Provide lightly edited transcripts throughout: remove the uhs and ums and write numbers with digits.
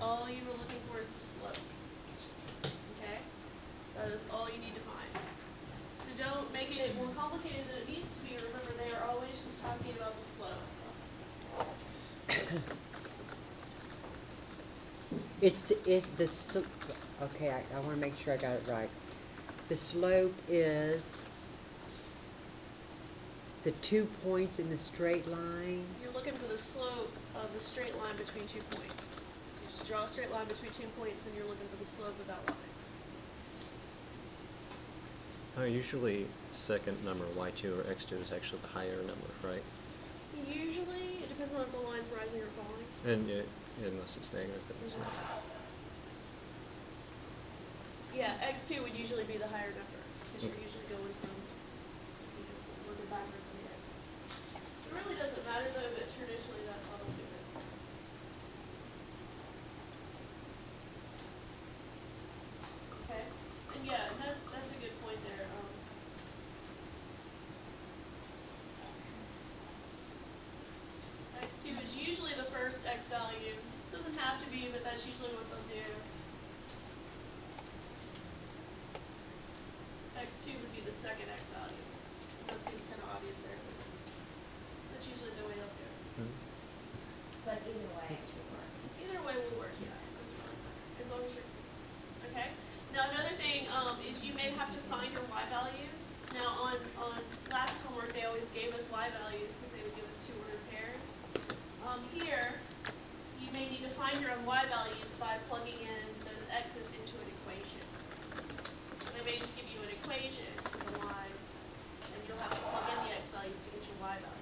all you were looking for is the slope. Okay? That is all you need to find. So don't make it more complicated than it needs to be. Remember, they are always just talking about the slope. Okay, I want to make sure I got it right. The slope is the 2 points in the straight line. You're looking for the slope of the straight line between 2 points. So you just draw a straight line between 2 points and you're looking for the slope of that line. Usually second number, y2 or x2 is actually the higher number, right? Usually, it depends on if the line's rising or falling. And unless it's negative, it doesn't. Yeah, x2 would usually be the higher number, because you're usually going from, working backwards on the x. It really doesn't matter though, but traditionally that's how they'll do it. Okay? And yeah, and that's a good point there. X2 is usually the first x value. Doesn't have to be, but that's usually what they'll do. X2 would be the second x value. That seems kind of obvious there, but that's usually the way they'll do it. But either way it should work. Either way will work, yeah. As long as you're okay. Now another thing is you may have to find your y values. Now on last homework they always gave us y values because they would give us two ordered pairs. Here you may need to find your own y values by plugging in those x's into an equation. So they may just give you an equation for the y, and you'll have to plug in the x values to get your y values.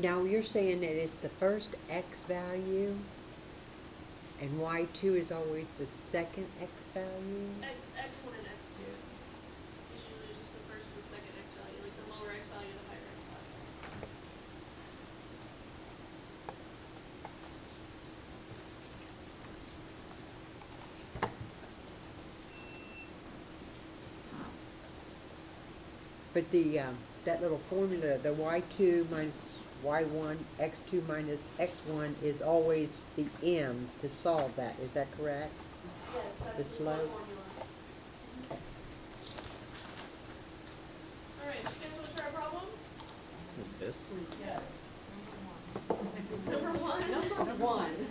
Now you're saying that it's the first x value, and y2 is always the second x value? X1 and x2. Usually just the first and second x value, like the lower x value, the higher x value. But that little formula, the y2 minus y1, x2 minus x1 is always the m to solve that. Is that correct? Yes, that's the the slope formula. Alright, you guys want to try a problem? This? Yes. Number one? Number one.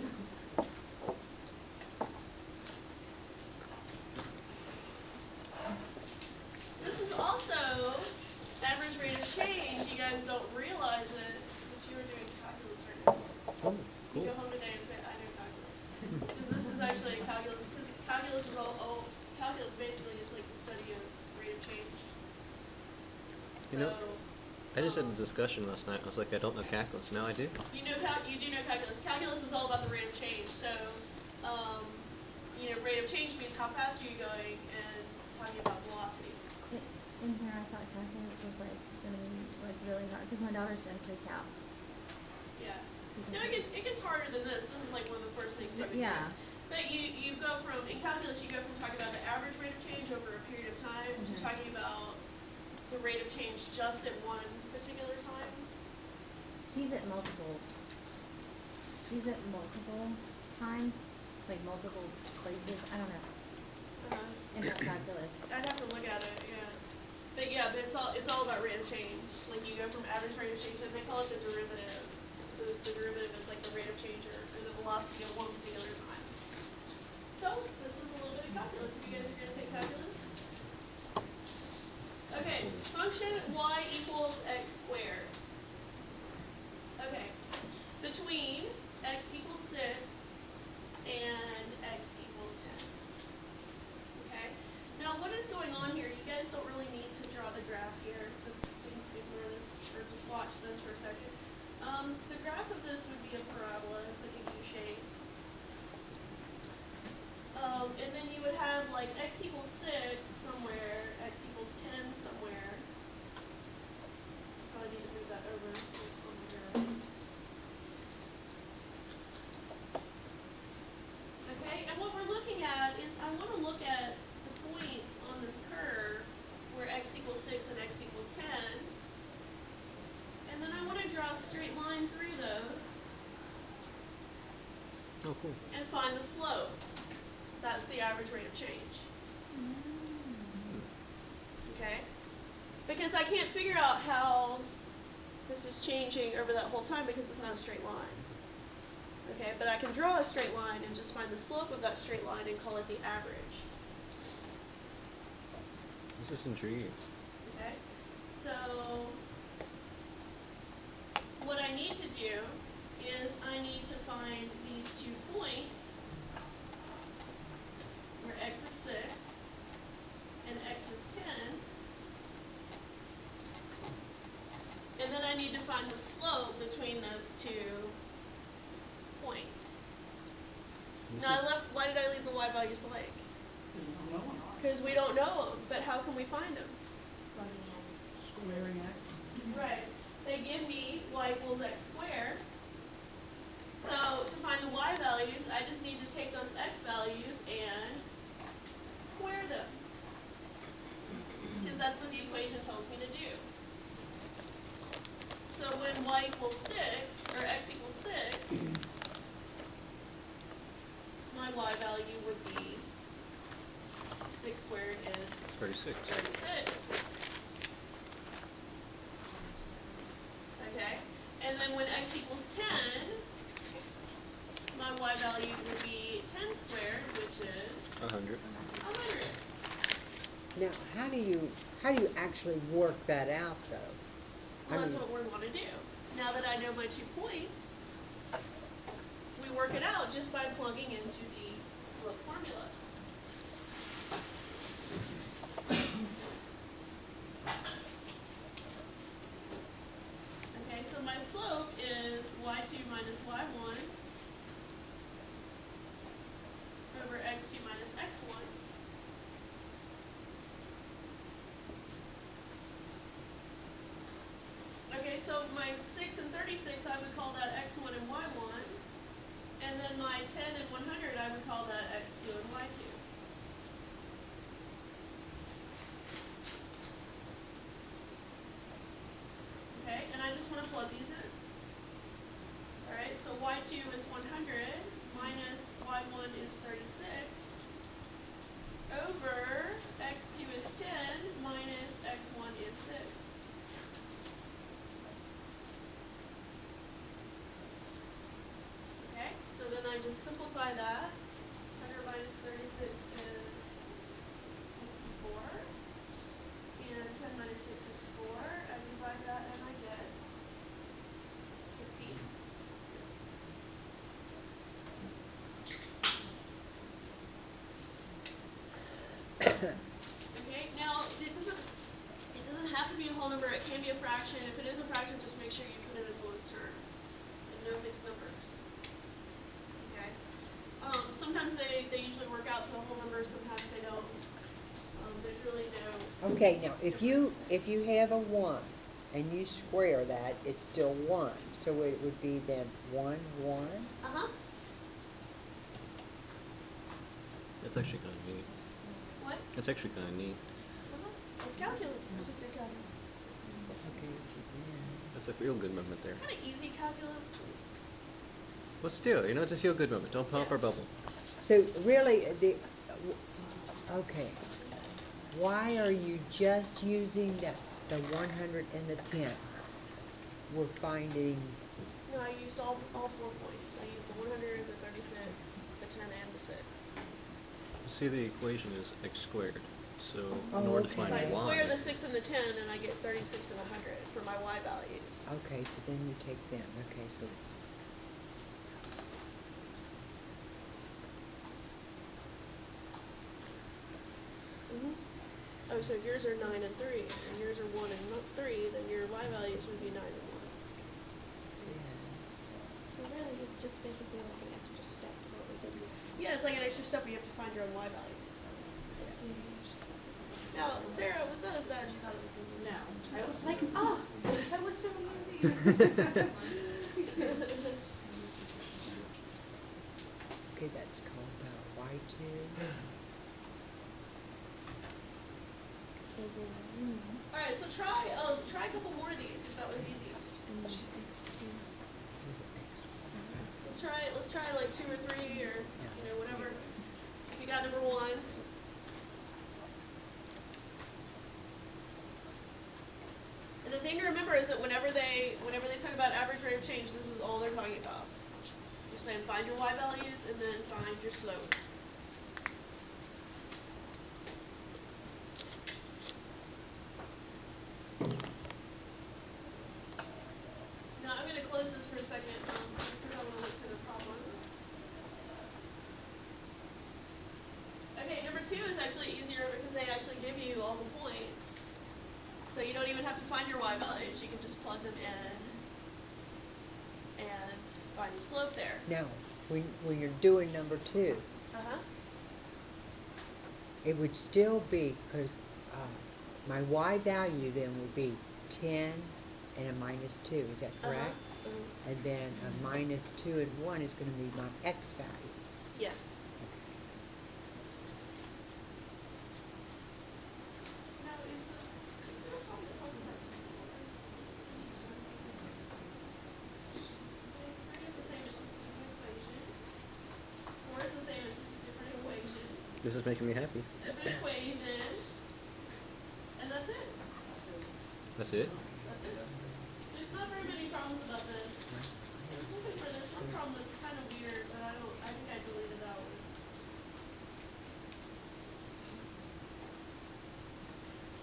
This is also average rate of change. You guys don't realize it, but you are doing calculus right now. Oh, You cool. go home today and say, I know calculus. Because this is actually a calculus, because calculus is calculus basically is like the study of rate of change. You know, I just had a discussion last night. I was like, I don't know calculus. Now I do. You do know calculus. Calculus is all about the rate of change. So, rate of change means how fast are you going, and talking about velocity. In here, I thought calculus was gonna be really hard because my daughter's gonna take calc. Yeah. No, it gets harder than this. This is like one of the first things you would Yeah. do. But you go from, in calculus, you go from talking about the average rate of change over a period of time to talking about the rate of change just at one particular time. She's at multiple times, like multiple places. I don't know. In her calculus. I'd have to look at it, yeah. But it's all about rate of change. Like you go from average rate of change, and they call it the derivative. The derivative is like the rate of change or the velocity at one particular time. So this is a little bit of calculus. If you guys are going to take calculus. Okay, function y equals x squared. Okay, between x equals 6 and x equals 10. Okay, now what is going on here? You guys don't really need to draw the graph here, so just ignore this or just watch this for a second. The graph of this would be a parabola. It's like a U shape. And then you would have like x equals 6 somewhere, x equals 10 somewhere. Probably need to move that over so it's on the graph. Okay, and what we're looking at is I want to look at the points on this curve where x equals 6 and x and find the slope. That's the average rate of change. Okay? Because I can't figure out how this is changing over that whole time because it's not a straight line. Okay, but I can draw a straight line and just find the slope of that straight line and call it the average. This is intriguing. Okay? So what I need to do is I need to find these 2 points where x is 6 and x is 10. And then I need to find the slope between those 2 points. Now, why did I leave the y values blank? Because we don't know them, but how can we find them? Squaring x. Right. They give me y equals x squared. So to find the y values, I just need to take those x values and square them. Because that's what the equation tells me to do. So when y equals 6, or x equals 6, my y value would be 6 squared is 36. 36. Okay? And then when x equals 10, my y value would be 10 squared, which is 100. 100. Now, how do you actually work that out, though? Well, I that's mean, what we're going to do. Now that I know my 2 points, we work it out just by plugging into the slope formula. Okay, so my slope is y2 minus y1 over x2 minus x1. Okay, so my 6 and 36, I would call that x1 and y1. And then my 10 and 100, I would call that x2 and y2. Okay, and I just want to plug these in. Alright, so y2 is 100 minus y1 is 36 over x2 is 10 minus x1 is 6. Okay, so then I just simplify that. 100 minus 36 is 64. And 10 minus 6 is 4. I divide that and I get 15. Okay, now it doesn't have to be a whole number, it can be a fraction. If it is a fraction, just make sure you put it in Lewis terms and no mixed numbers. Okay. Sometimes they usually work out to a whole number, sometimes they don't. There's really no okay, now, if you difference. have a 1 and you square that, it's still 1. So it would be then 1, 1? Uh-huh. That's actually kind of neat. What? That's actually kind of neat. It's calculus. I just did calculus. Okay, That's a real good moment there. Kind of easy calculus. But still, it's a feel good moment. Don't pop Yeah. our bubble. so really, okay, why are you just using the 100 and the 10? We're finding, No, I used all 4 points. I used the 100, the 36, the 10, and the 6. See, the equation is x squared. So Oh, in order to okay. So I find y, square the 6 and the 10, and I get 36 and 100 for my y values. okay, so then you take them. Okay, so it's, Oh, so if yours are 9 and 3, and yours are 1 and 3, then your y values would be 9 and 1. So really, it's just basically like an extra step to what we did before. Yeah, it's like an extra step where you have to find your own y values. Now, Sarah, was that as bad as you thought it was going to be? No. I was like, that was so easy. okay, that's called y2. Alright, so try a couple more of these if that was easy. So let's try like 2 2 or 3 or, Yeah. you know, whatever. If you got number 1. And the thing to remember is that whenever they talk about average rate of change, this is all they're talking about. You're saying find your y values and then find your slope. Now I'm going to close this for a second because I want to look for the problem. Okay, number 2 is actually easier because they actually give you all the points. So you don't even have to find your y values. You can just plug them in and find the slope there. Now, when you're doing number 2, Uh-huh. it would still be, because my y value then would be 10 and a minus 2, is that correct? And then a minus 2 and 1 is going to be my x value. Yes. Now, is there a problem that talks about 3 is the same, it's just a different equation. 4 is the same, it's just a different equation. This is making me happy. Different equation. And that's it. That's it? That's it. There's not very many problems about this. I was looking for, there's one problem that's kind of weird, but I think I deleted that one.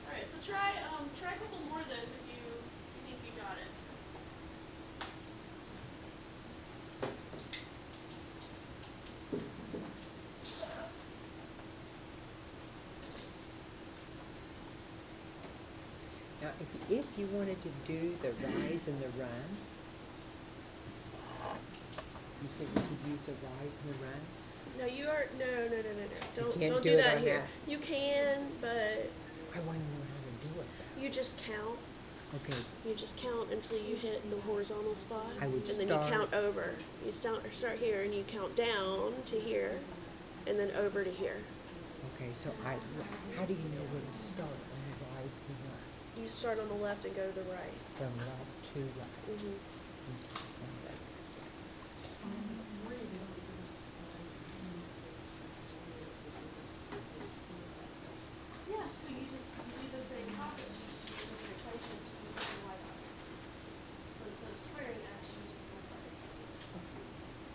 Alright, so try a couple more of those if you think you got it. Now, if you wanted to do the rise and the run, you said you could use the rise and the run? No, you are no. can't Don't do do it that on here. that. You can, but I want to know how to do it. you just count. Okay, You just count until you hit the horizontal spot, I would and then you start- count over. You start here, and you count down to here, and then over to here. okay, so how do you know where to start on the rise and the run? You start on the left and go to the right. From left to right. Mhm. Yeah. So you do the same process. You just use different equations to do different y values. So instead of squaring x, you just multiply it.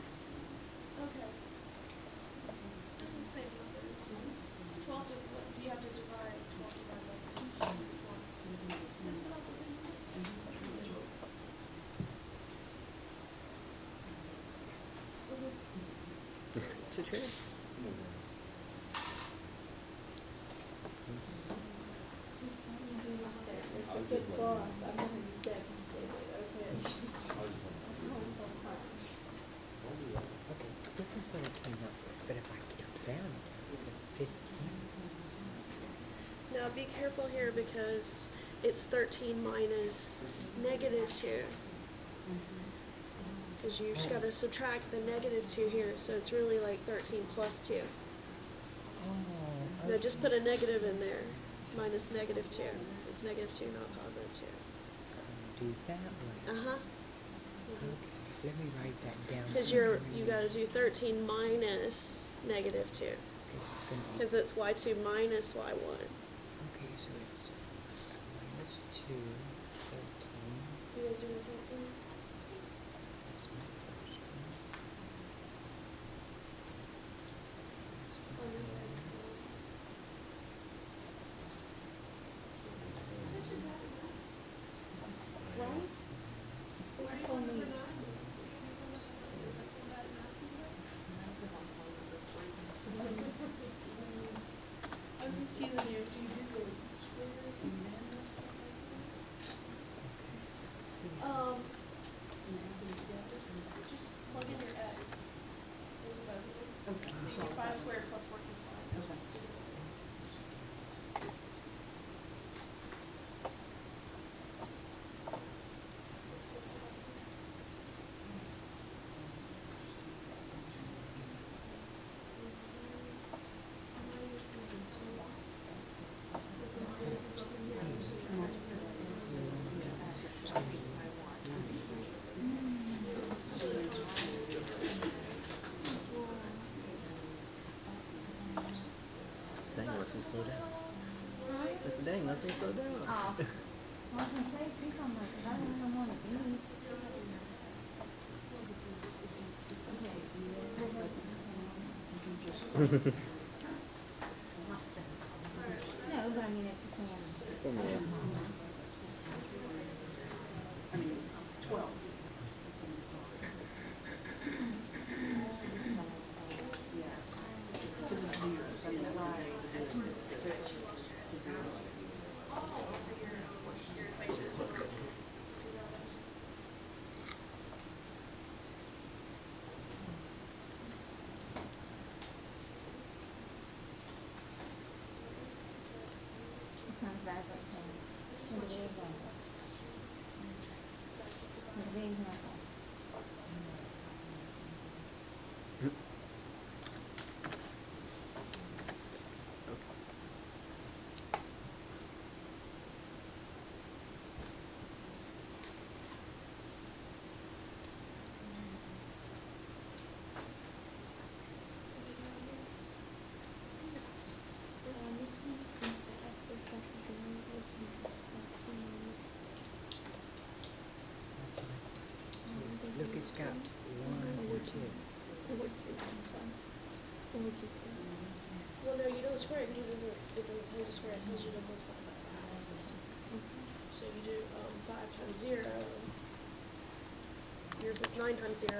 Okay. This is the same method. 12 you have to divide 12 divided by 2 is 1. It's about the same thing. It's a trade. Okay, this is what it came up with, but if I count down, it's 15. Now be careful here because it's 13 minus negative 2. Because you've just got to subtract the negative 2 here, so it's really like 13 plus 2. Oh, No, just put a negative in there. Minus negative 2. It's negative 2, not positive 2. do that way. Uh-huh. Okay, let me write that down. Because you got to do 13 minus negative 2. It's gonna be, Because it's y2 minus y1. okay, so it's minus 2, 13. You guys doing 13? That's my first one. This On your one right. is slow down. Huh? I said, dang, Leslie, slow down. Oh. Well, I was gonna say, do something like, 'cause I don't know more to eat. No, but I mean, if you can. Yeah. I mean, 12. Yeah. Because it's zeros, I mean, I wouldn't be able to do it to zeros. It's not as bad as like ten. But it is like. Like a big example. Look, it's got 1 and 2. Well, no, you don't square it because it doesn't tell you to square it. It tells you to multiply by 5. So you do 5 times 0. Yours is 9 times 0.